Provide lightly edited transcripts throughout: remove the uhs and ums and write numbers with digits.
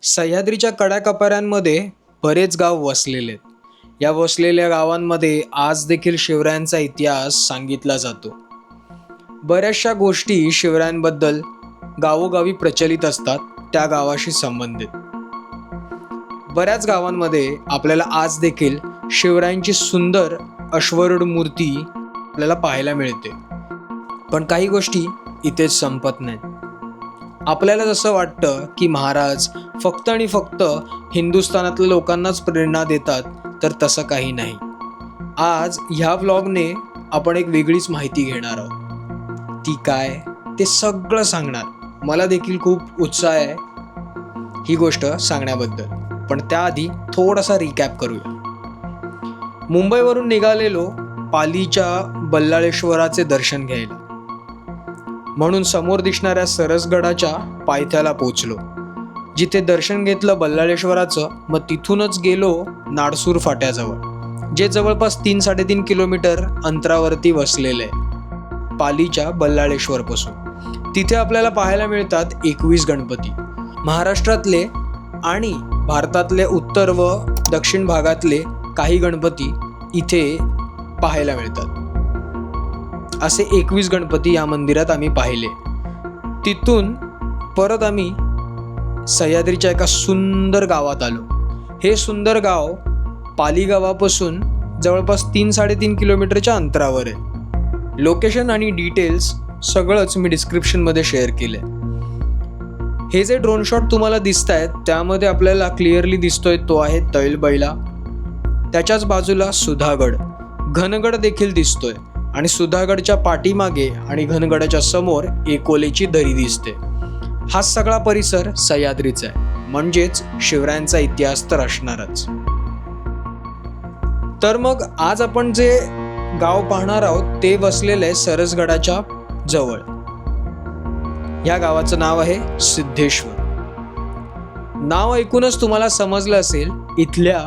सह्याद्रीच्या कड्याकपाऱ्यांमध्ये बरेच गाव वसलेले आहेत. या वसलेल्या गावांमध्ये आज देखील शिवरायांचा इतिहास सांगितला जातो. बऱ्याचशा गोष्टी शिवरायांबद्दल गावोगावी प्रचलित असतात, त्या गावाशी संबंधित. बऱ्याच गावांमध्ये आपल्याला आज देखील शिवरायांची सुंदर अश्वारूढ मूर्ती आपल्याला पाहायला मिळते. पण काही गोष्टी इथेच संपत नाहीत. आपल्याला जसं वाटतं की महाराज फक्त आणि फक्त हिंदुस्थानातल्या लोकांनाच प्रेरणा देतात, तर तसं काही नाही. आज ह्या व्लॉगने आपण एक वेगळीच माहिती घेणार आहोत. ती काय ते सगळं सांगणार. मला देखील खूप उत्साह आहे ही गोष्ट सांगण्याबद्दल. पण त्याआधी थोडासा रिकॅप करूया. मुंबईवरून निघालेलो पालीच्या बल्लाळेश्वराचे दर्शन घ्यायला, म्हणून समोर दिसणाऱ्या सरसगडाच्या पायथ्याला पोचलो. जिथे दर्शन घेतलं बल्लाळेश्वराचं, मग तिथूनच गेलो नाडसूर फाट्याजवळ, जे जवळपास 3-3.5 किलोमीटर अंतरावरती वसलेले आहे पालीच्या बल्लाळेश्वरपासून. तिथे आपल्याला पाहायला मिळतात 21 गणपती. महाराष्ट्रातले आणि भारतातले उत्तर व दक्षिण भागातले काही गणपती इथे पाहायला मिळतात. असे 21 गणपती या मंदिरात आम्ही पाहिले. तिथून परत आम्ही सह्याद्रीच्या एका सुंदर गावात आलो. हे सुंदर गाव पाली गावापासून जवळपास 3-3.5 किलोमीटरच्या अंतरावर आहे. लोकेशन आणि डिटेल्स सगळंच मी डिस्क्रिप्शनमध्ये शेअर केलं आहे. हे जे ड्रोन शॉट तुम्हाला दिसत आहेत त्यामध्ये आपल्याला क्लिअरली दिसतोय तो आहे तैलबैला. त्याच्याच बाजूला सुधागड, घनगड देखील दिसतोय आणि सुधागडच्या पाठीमागे आणि घनगडाच्या समोर एकोलेची दरी दिसते. हा सगळा परिसर सह्याद्रीचा आहे, म्हणजेच शिवरायांचा इतिहास तर असणारच. तर मग आज आपण जे गाव पाहणार आहोत ते वसलेलं आहे सरसगडाच्या जवळ. या गावाचं नाव आहे सिद्धेश्वर. नाव ऐकूनच तुम्हाला समजलं असेल, इथल्या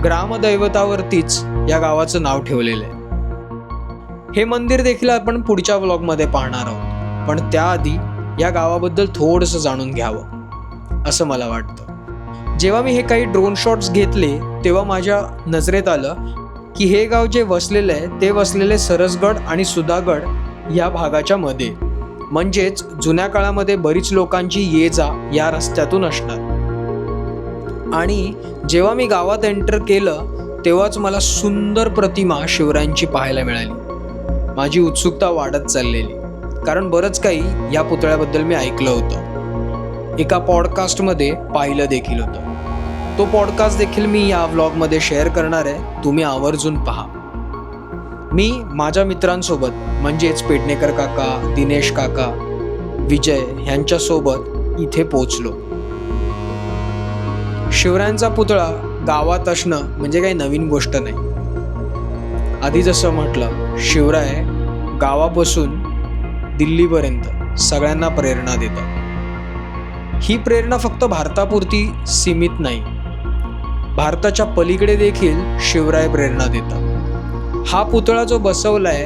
ग्रामदैवतावरतीच या गावाचं नाव ठेवलेलं आहे. हे मंदिर देखील आपण पुढच्या व्लॉगमध्ये पाहणार आहोत, पण त्याआधी या गावाबद्दल थोडंसं जाणून घ्यावं असं मला वाटतं. जेव्हा मी हे काही ड्रोन शॉट्स घेतले तेव्हा माझ्या नजरेत आलं की हे गाव जे वसलेलं आहे ते वसलेले सरसगड आणि सुधागड या भागाच्या मध्ये, म्हणजेच जुन्या काळामध्ये बरीच लोकांची ये जा या रस्त्यातून असणार. आणि जेव्हा मी गावात एंटर केलं तेव्हाच मला सुंदर प्रतिमा शिवरायांची पाहायला मिळाली. माझी उत्सुकता वाढत चाललेली, कारण बरंच काही या पुतळ्याबद्दल मी ऐकलं होतं, एका पॉडकास्टमध्ये पाहिलं देखील होतं. तो पॉडकास्ट देखील मी या व्लॉगमध्ये शेअर करणार आहे, तुम्ही आवर्जून पहा. मी माझ्या मित्रांसोबत म्हणजेच पेडणेकर काका, दिनेश काका, विजय ह्यांच्यासोबत इथे पोचलो. शिवरायांचा पुतळा गावात असणं म्हणजे काही नवीन गोष्ट नाही. आधी जसं म्हटलं, शिवराय गावापासून दिल्लीपर्यंत सगळ्यांना प्रेरणा देतात. ही प्रेरणा फक्त भारतापुरती सीमित नाही, भारताच्या पलीकडे देखील शिवराय प्रेरणा देतात. हा पुतळा जो बसवलाय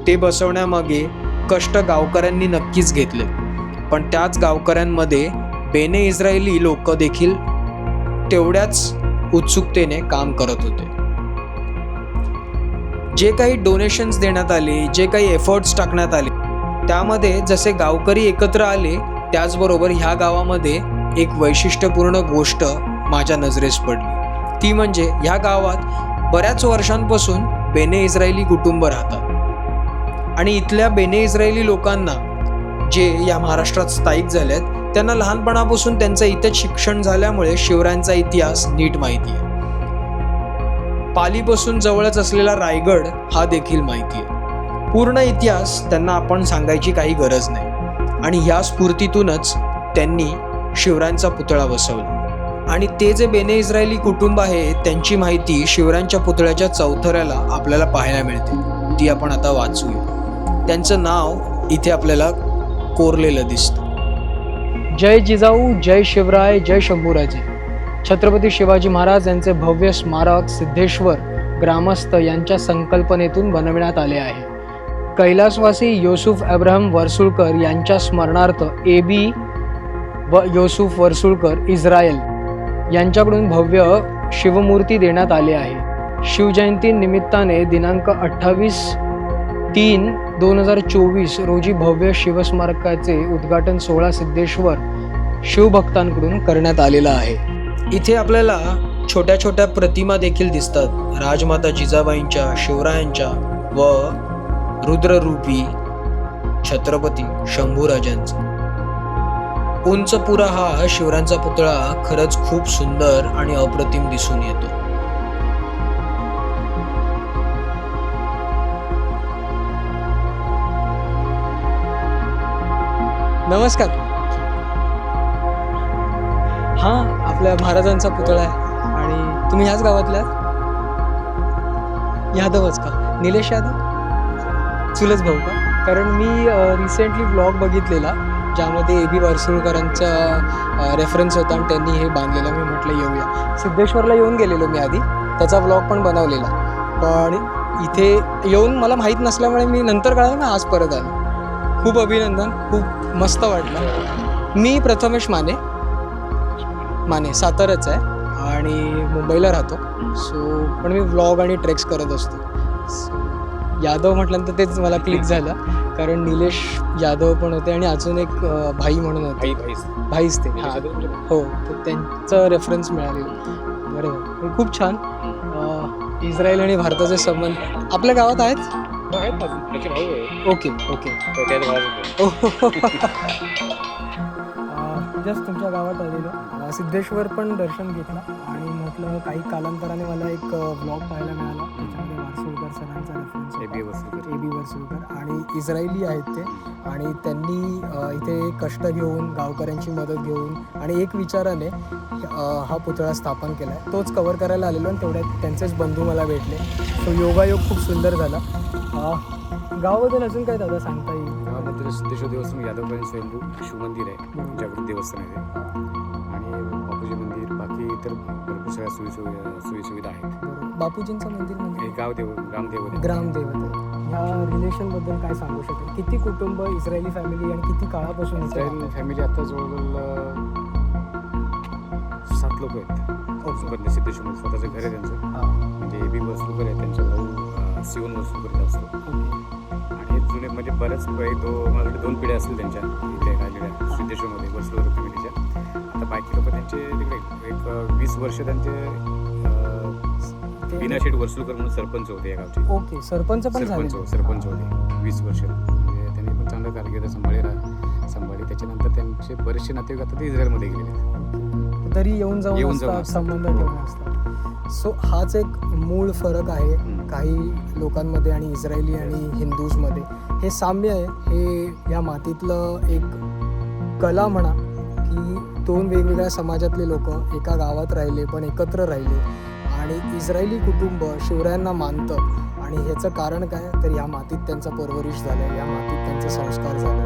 ते बसवण्यामागे कष्ट गावकऱ्यांनी नक्कीच घेतले, पण त्याच गावकऱ्यांमध्ये बेने इस्रायली लोक देखील तेवढ्याच उत्सुकतेने काम करत होते. जे काही डोनेशन्स देण्यात आले, जे काही एफर्ट्स टाकण्यात आले, त्यामध्ये जसे गावकरी एकत्र आले, त्याचबरोबर ह्या गावामध्ये एक वैशिष्ट्यपूर्ण गोष्ट माझ्या नजरेस पडली. ती म्हणजे ह्या गावात बऱ्याच वर्षांपासून बेने इस्रायली कुटुंब राहतात आणि इथल्या बेने इस्रायली लोकांना जे या महाराष्ट्रात स्थायिक झालेत त्यांना लहानपणापासून त्यांचं इथेच शिक्षण झाल्यामुळे शिवरायांचा इतिहास नीट माहिती आहे. पालीपासून जवळच असलेला रायगड हा देखील माहिती आहे. पूर्ण इतिहास त्यांना आपण सांगायची काही गरज नाही आणि ह्या स्फूर्तीतूनच त्यांनी शिवरायांचा पुतळा बसवला. आणि ते जे बेने इस्रायली कुटुंब आहे त्यांची माहिती शिवरायांच्या पुतळ्याच्या चौथऱ्याला आपल्याला पाहायला मिळते. ती आपण आता वाचूया. त्यांचं नाव इथे आपल्याला कोरलेलं दिसतं. जय जिजाऊ, जय शिवराय, जय शंभूराजे. छत्रपती शिवाजी महाराज यांचे भव्य स्मारक सिद्धेश्वर ग्रामस्थ यांच्या संकल्पनेतून बनविण्यात आले आहे. कैलासवासी युसूफ अब्राहम वर्सुळकर यांच्या स्मरणार्थ AB व योसूफ वर्सुळकर इस्रायल यांच्याकडून भव्य शिवमूर्ती देण्यात आली आहे. शिवजयंती निमित्ताने दिनांक 28/3/2024 रोजी भव्य शिवस्मारकाचे उद्घाटन सोहळा सिद्धेश्वर शिवभक्तांकडून करण्यात आलेला आहे. इथे आपल्याला छोट्या छोट्या प्रतिमा देखील दिसतात, राजमाता जिजाबाईंच्या, शिवरायांच्या व रुद्ररूपी छत्रपती शंभूराजांचा. उंचपुरा हा शिवरायांचा पुतळा खरंच खूप सुंदर आणि अप्रतिम दिसून येतो. नमस्कार. हा आपल्या महाराजांचा पुतळा आहे. आणि तुम्ही ह्याच गावातल्या यादवच का? निलेश यादव चुलच भाऊ का? कारण मी रिसेंटली व्लॉग बघितलेला ज्यामध्ये AB वर्सुळकरांचा रेफरन्स होता आणि त्यांनी हे बांधलेलं. मी म्हटलं येऊया. सिद्धेश्वरला येऊन गेलेलो मी आधी, त्याचा व्लॉग पण बनवलेला. पण इथे येऊन मला माहीत नसल्यामुळे मी नंतर कळालं, मी आज परत आलो. खूप अभिनंदन, खूप मस्त वाटलं. मी प्रथमेश माने साताराच आहे आणि मुंबईला राहतो. सो पण मी व्लॉग आणि ट्रेक्स करत असतो. सो यादव म्हटल्यानंतर तेच मला क्लिक झालं, कारण निलेश यादव पण होते आणि अजून एक भाई म्हणून होते. भाईच ते. हां हो, तर त्यांचं रेफरन्स मिळालेलं. बरोबर, खूप छान. इस्रायल आणि भारताचे संबंध आपल्या गावात आहेत. ओके जस्ट तुमच्या गावात आलेलो. सिद्धेश्वर पण दर्शन घेतलं आणि म्हटलं काही कालांतराने मला एक ब्लॉग पाहायला मिळाला, त्याच्यामध्ये वारसुळकर सरांचा रेफरन्स, AB वर्सुळकर आणि इस्रायली आहेत ते. आणि त्यांनी इथे कष्ट घेऊन, गावकऱ्यांची मदत घेऊन आणि एक विचाराने हा पुतळा स्थापन केला आहे. तोच कवर करायला आलेलो आणि तेवढ्यात त्यांचेच बंधू मला भेटले. सो योगायोग खूप सुंदर झाला. गावाबद्दल अजून काय दादा सांगता येईल? गावामध्ये सिद्धेश्वर देवस्थान, यादवपर्यंत स्वयंभू शिवमंदिर आहे, जागृत देवस्थान आहे आणि बापूजी मंदिर, बाकी इतर भरपूर सगळ्या सोयीसुविधा आहेत. बापूजींचं मंदिर म्हणजे ग्रामदेवता. ह्या रिलेशनबद्दल काय सांगू शकेल? किती कुटुंब, इस्रायली फॅमिली आणि किती काळापासून? इस्रायली फॅमिली आता जवळजवळ 7 लोक आहेत. सिद्धेश्वर स्वतःचं घर आहे त्यांचं. म्हणजे AB वर्सुळकर आहे, त्यांचा भाऊ शिवन वर्सुळकर असतो. आणि हे जुने म्हणजे बऱ्याच माझ्याकडे 2 पिढ्या असतील त्यांच्या इथे राहिलेल्या सिद्धेश्वरमध्ये वर्सुळकर फॅमिलीच्या. आता बाकी लोक त्यांचे तिकडे एक 20 वर्ष त्यांचे विनाशेठ वर्सुळकर म्हणून सरपंच होते या गावचे. ओके, सरपंच होते 20 वर्ष. म्हणजे त्यांनी पण चांगलं कारकीर्द सांभाळली. त्याच्यानंतर त्यांचे बरेचसे नातेवाईक आता ते इस्रायलमध्ये गेलेले आहेत. तरी येऊन जाऊन संबंध ठेवून असतात. सो हाच एक मूळ फरक आहे काही लोकांमध्ये आणि इस्रायली आणि हिंदूजमध्ये. हे साम्य आहे. हे या मातीतलं एक कला म्हणा की 2 वेगवेगळ्या समाजातले लोक एका गावात राहिले पण एकत्र राहिले. आणि इस्रायली कुटुंब शिवरायांना मानतं आणि ह्याचं कारण काय, तर या मातीत त्यांचा परवरिश झालं, या मातीत त्यांचे संस्कार झाले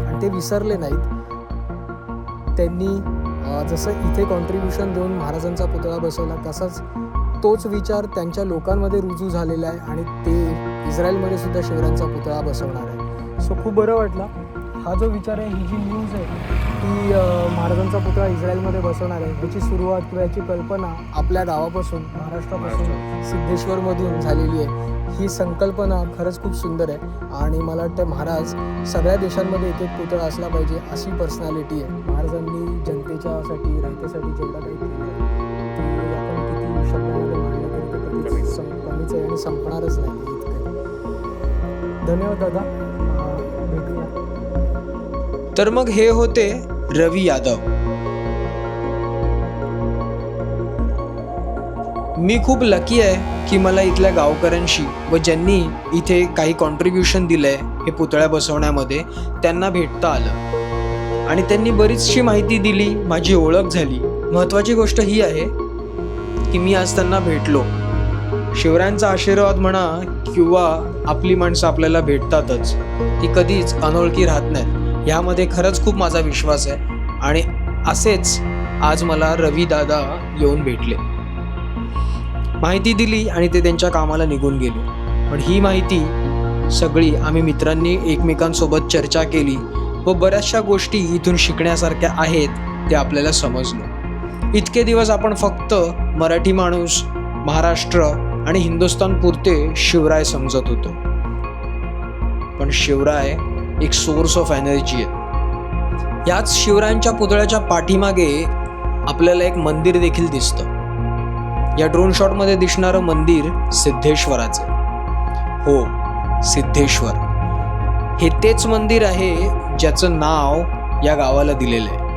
आणि ते विसरले नाहीत. त्यांनी जसं इथे कॉन्ट्रीब्युशन देऊन महाराजांचा पुतळा बसवला, तसाच तोच विचार त्यांच्या लोकांमध्ये रुजू झालेला आहे आणि ते इस्रायलमध्ये सुद्धा शिवरायांचा पुतळा बसवणार आहे. सो खूप बरं वाटलं. हा जो विचार आहे, ही जी न्यूज आहे की महाराजांचा पुतळा इस्रायलमध्ये बसवणार आहे, याची सुरुवात किंवा याची कल्पना आपल्या गावापासून, महाराष्ट्रापासून, सिद्धेश्वरमधून झालेली आहे. ही संकल्पना खरंच खूप सुंदर आहे आणि मला वाटतं महाराज सगळ्या देशांमध्ये एक पुतळा असला पाहिजे अशी पर्सनॅलिटी आहे. महाराजांनी जनतेच्यासाठी, रयतेसाठी जेवढं काही केलं ते आपण किती शब्दामध्ये मांडलं तरी ते कधीच कमीच आहे आणि संपणारच नाही. इतकं. धन्यवाद दादा, भेटूया. तर मग हे होते रवी यादव. मी खूप लकी आहे की मला इथल्या गावकऱ्यांशी व ज्यांनी इथे काही कॉन्ट्रीब्युशन दिलंय हे पुतळ्या बसवण्यामध्ये, त्यांना भेटता आलं आणि त्यांनी बरीचशी माहिती दिली, माझी ओळख झाली. महत्त्वाची गोष्ट ही आहे की मी आज त्यांना भेटलो. शिवरायांचा आशीर्वाद म्हणा किंवा आपली माणसं आपल्याला भेटतातच, ती कधीच अनोळखी राहत नाहीत. ह्यामध्ये खरंच खूप माझा विश्वास आहे आणि असेच आज मला रवी दादा येऊन भेटले, माहिती दिली आणि ते त्यांच्या कामाला निघून गेले. पण ही माहिती सगळी आम्ही मित्रांनी एकमेकांसोबत चर्चा केली व बऱ्याचशा गोष्टी इथून शिकण्यासारख्या आहेत ते आपल्याला समजलं. इतके दिवस आपण फक्त मराठी माणूस, महाराष्ट्र आणि हिंदुस्थान पुरते शिवराय समजत होतो. पण शिवराय एक सोर्स ऑफ एनर्जी आहे. याच शिवरायांच्या पुतळ्याच्या पाठीमागे आपल्याला एक मंदिर देखील दिसतं. या ड्रोन शॉटमध्ये दिसणारं मंदिर सिद्धेश्वराचं. हो, सिद्धेश्वर हे तेच मंदिर आहे ज्याचं नाव या गावाला दिलेलं आहे.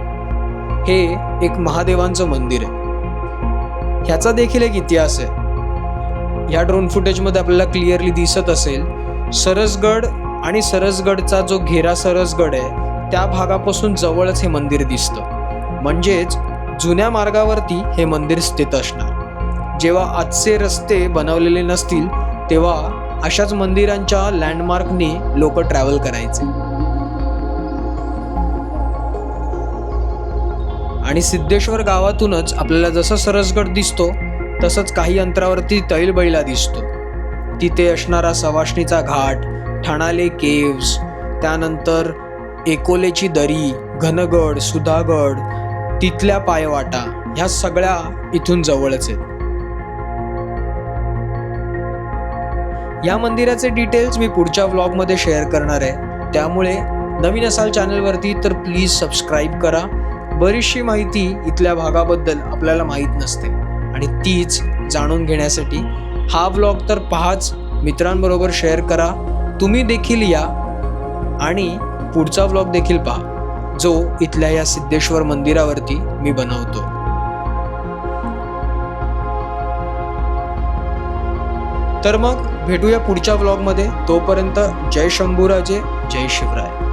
हे एक महादेवांचं मंदिर आहे. ह्याचा देखील एक इतिहास आहे. या ड्रोन फुटेजमध्ये आपल्याला क्लिअरली दिसत असेल, सरसगड आणि सरसगडचा जो घेरा सरसगड आहे त्या भागापासून जवळच हे मंदिर दिसतं. म्हणजेच जुन्या मार्गावरती हे मंदिर स्थित असणार. जेव्हा आजचे रस्ते बनवलेले नसतील तेव्हा अशाच मंदिरांच्या लँडमार्कने लोक ट्रॅव्हल करायचे. आणि सिद्धेश्वर गावातूनच आपल्याला जसं सरसगड दिसतो तसंच काही अंतरावरती तैलबैला दिसतो. तिथे असणारा सवाष्णीचा घाट, ठाणाले केव्स, त्यानंतर एकोलेची दरी, घनगड, सुधागड, तिथल्या पायवाटा, ह्या सगळ्या इथून जवळच आहेत. या मंदिराचे डिटेल्स मी पुढच्या व्लॉगमध्ये शेअर करणार आहे. त्यामुळे नवीन असाल चॅनलवरती तर प्लीज सबस्क्राईब करा. बरीचशी माहिती इथल्या भागाबद्दल आपल्याला माहीत नसते आणि तीच जाणून घेण्यासाठी हा व्लॉग तर पहाच, मित्रांबरोबर शेअर करा. तुम्ही देखील या आणि पुढचा व्लॉग देखील पहा जो इथल्या या सिद्धेश्वर मंदिरावरती मी बनवतो. तर मग भेटूया पुढच्या व्लॉगमध्ये. तोपर्यंत जय शंभूराजे, जय शिवराय.